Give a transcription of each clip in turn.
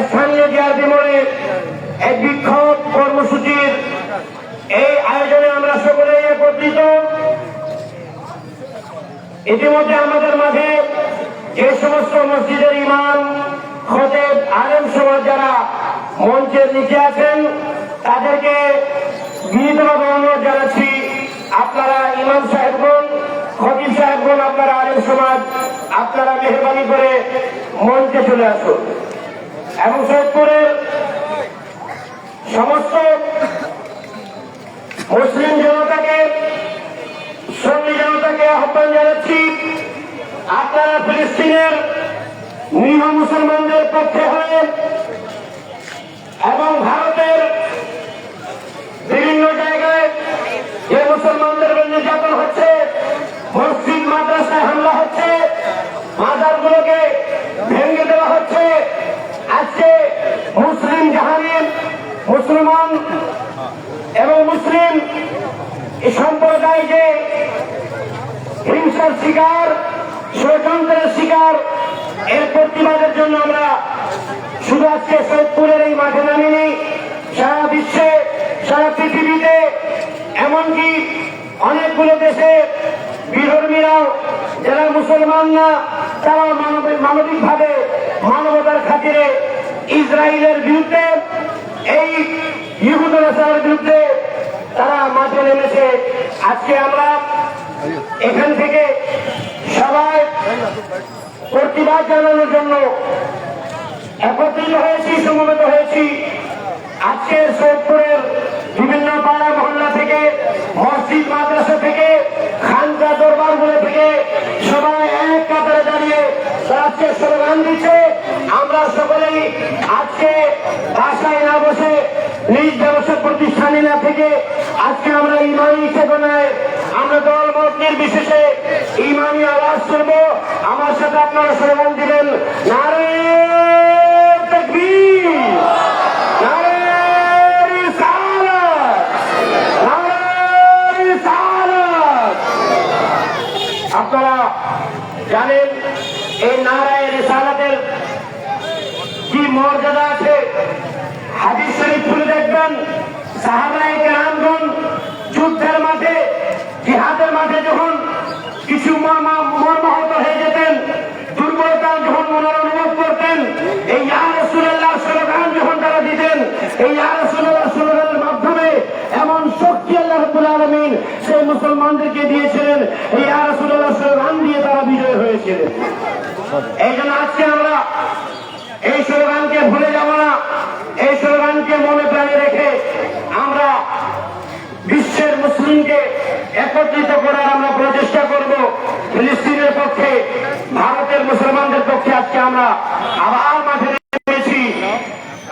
স্থানীয় জিয়ারতি মোড়ে এই বিক্ষোভ কর্মসূচির এই আয়োজনে আমরা সকলে একত্রিত। ইতিমধ্যে আমাদের মাঝে যে সমস্ত মসজিদের ইমাম, খতিব, আলেম সমাজ যারা মঞ্চের নিচে আছেন তাদেরকে বিনীতভাবে অনুরোধ জানাচ্ছি, আপনারা ইমাম সাহেবগণ, খতিব সাহেবগণ, আপনারা আলেম সমাজ, আপনারা মেহরবানি করে মঞ্চে চলে আসুন এবং সৈয়দপুরের সমস্ত মুসলিম জনতাকে, সুন্নি জনতাকে আহ্বান জানাচ্ছি, আপনারা ফিলিস্তিনের নিরীহ মুসলমানদের পক্ষে হয়ে এবং ভারতের বিভিন্ন জায়গায় যে মুসলমানদের নির্যাতন হচ্ছে, মসজিদ মাদ্রাসায় হামলা হচ্ছে, মাজারগুলোকে ভেঙে দেওয়া হচ্ছে, আজকে মুসলিম জাহানের মুসলমান এবং মুসলিম সম্প্রদায় যে হিংসার শিকার, ষড়যন্ত্রের শিকার, এর প্রতিবাদের জন্য আমরা শুধু আজকে সৈয়দপুরের এই মাঠে নামিনি, সারা বিশ্বে, সারা পৃথিবীতে, এমনকি অনেকগুলো দেশে বিধর্মীরাও যারা মুসলমান না তারা মানবিকভাবে মানবতার খাতিরে ইসরায়েলের বিরুদ্ধে, এই ইহুদ নাসারার বিরুদ্ধে তারা মাঠে নেমেছে। আজকে আমরা এখান থেকে সবাই প্রতিবাদ জানানোর জন্য একত্রিত হয়েছি, সমবেত হয়েছি। আজকে সৈয়দপুরের বিভিন্ন পাড়া মহল্লা থেকে, মসজিদ মাদ্রাসা থেকে, খানকা দরবারগুলো থেকে সবাই এক কাতারে দাঁড়িয়ে আজকে স্লোগান দিচ্ছে। আমরা সকলেই আজকে বাসায় না বসে, নিজ ব্যবসা প্রতিষ্ঠানে না থেকে আজকে আমরা ইমানি চেতনায়, আমরা দল মত নির্বিশেষে ইমানি আওয়াজ করব। আমার সাথে আপনারা স্লোগান দিবেন, নারে তাকবীর, নারে রিসালাত, নারে রিসালাত। আপনারা জানেন এই নারায়ে রিসালাতের কি মর্যাদা আছে। হাদিস শরীফ খুলে দেখবেন, সাহাবায়ে কেরামগণ যুদ্ধের মাঠে, জিহাদের মাঠে যখন কিছু মর্মাহত হয়ে যেতেন, দুর্বলতা যখন মনের অনুভব করতেন, এই ইয়া রাসূলুল্লাহ স্লোগান যখন তারা দিতেন, এই ইয়া রাসূলুল্লাহ স্লোগানের মাধ্যমে এমন শক্তি আল্লাহ রাব্বুল আলামিন সেই মুসলমানদেরকে দিয়েছিলেন। এই ইয়া রাসূলুল্লাহ স্লোগান দিয়ে তারা বিজয় হয়েছিলেন। এই জন্য আজকে আমরা এই স্লোগানকে ভুলে যাব না। এই স্লোগানকে মনে প্রাণে রেখে আমরা বিশ্বের মুসলিমকে একত্রিত করার আমরা প্রচেষ্টা করব। ফিলিস্তিনের পক্ষে, ভারতের মুসলমানদের পক্ষে আজকে আমরা আবার মাঠে নেমেছি।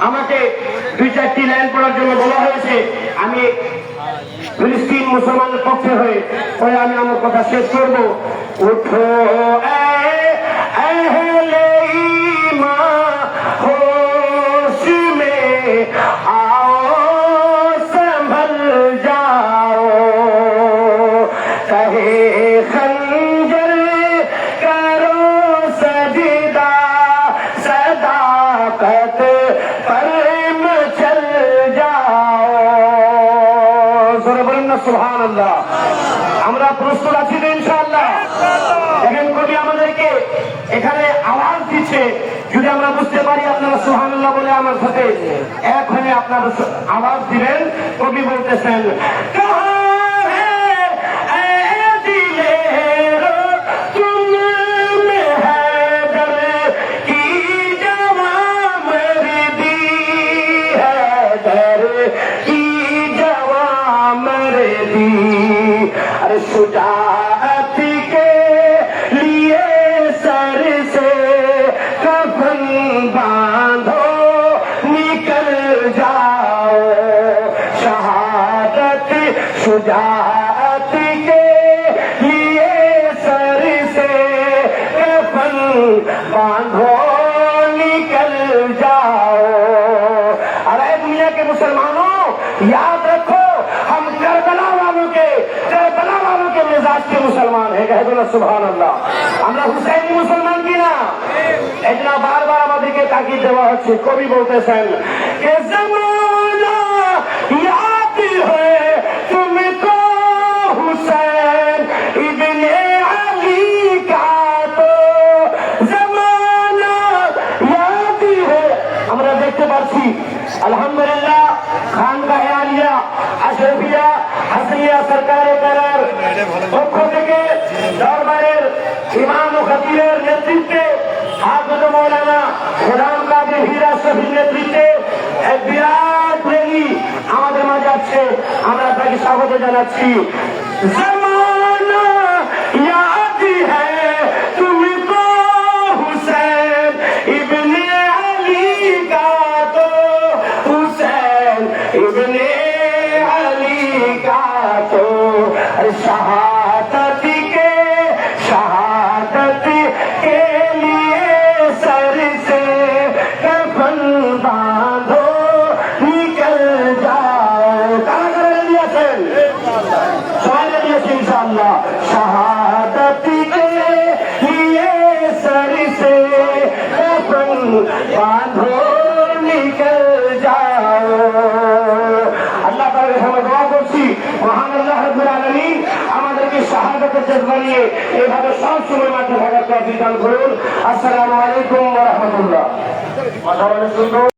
আমাকে 2-4টি লাইন পড়ার জন্য বলা হয়েছে। আমি ফিলিস্তিন মুসলমানদের পক্ষে হয়ে আমি আমার কথা শেষ করব। উঠো আহলে ঈমান, হোশ মে आओ संभल जाओ, कहे खंजर करो सजदा, सदाकत पर चल जाओ। जोरे बोलेন না সুবহানাল্লাহ। আমরা প্রস্তুত আছি তো ইনশাআল্লাহ। দেখেন কবি আমাদেরকে এখানে আওয়াজ দিচ্ছে, যদি আমরা বুঝতে পারি আপনারা সুবহানাল্লাহ বলে আমার সাথে এক হয়ে আপনারা আওয়াজ দিবেন। কবি বলতেছেন, शुजाअत के लिए सर से कफन बांधो, निकल जाओ, शहादत शुजाअत के लिए सर से कफन बांधो, निकल जाओ। अरे दुनिया के मुसलमानों, याद रखो हम करबला वालों के मिजाज के मुसलमान है। कह दो ना सुभान अल्लाह। আমরা হুসাইনি মুসলমান কিনা? এটা বারবার আমাদেরকে তাকিদ দেওয়া হচ্ছে। কবি বলতেছেন কে জমানা ইয়াদ है तुमको हुसैन इब्ने अली का तो जमाना याद है। আমরা দেখতে পাচ্ছি আলহামদুলিল্লাহ খানগাহ আলিয়া আশরাফিয়া হাসিয়া সরকারে করার পক্ষ থেকে দরবারের ইমাম ও খতিবের নেতৃত্বে হাফেজ মাওলানা গোলাম কাদের হীরা শফির নেতৃত্বে এক বিরাট র্যালি আমাদের মাঝে আছে। আমরা তাকে স্বাগত জানাচ্ছি। জমানা ইয়াদ है तुमको हुसैन इब्ने अली का तो हुसैन इब्ने अली का तो शहादत के लिए सर से कफन बांधो निकल जाओ। কারা কারা রেডি আছেন? সবাই রেডি আছে ইনশাআল্লাহ। शहादत के लिए सर से कफन बांधो निकल जाओ। আল্লাহ তাআলার কাছে দোয়া করছি মহান আল্লাহ রাব্বুল আলামিন আমাদেরকে শাহাদাতের জজবা নিয়ে এইভাবে সব সময় মাঠে থাকার তৌফিক দান করুন। আসসালামু আলাইকুম ওয়া রাহমাতুল্লাহ।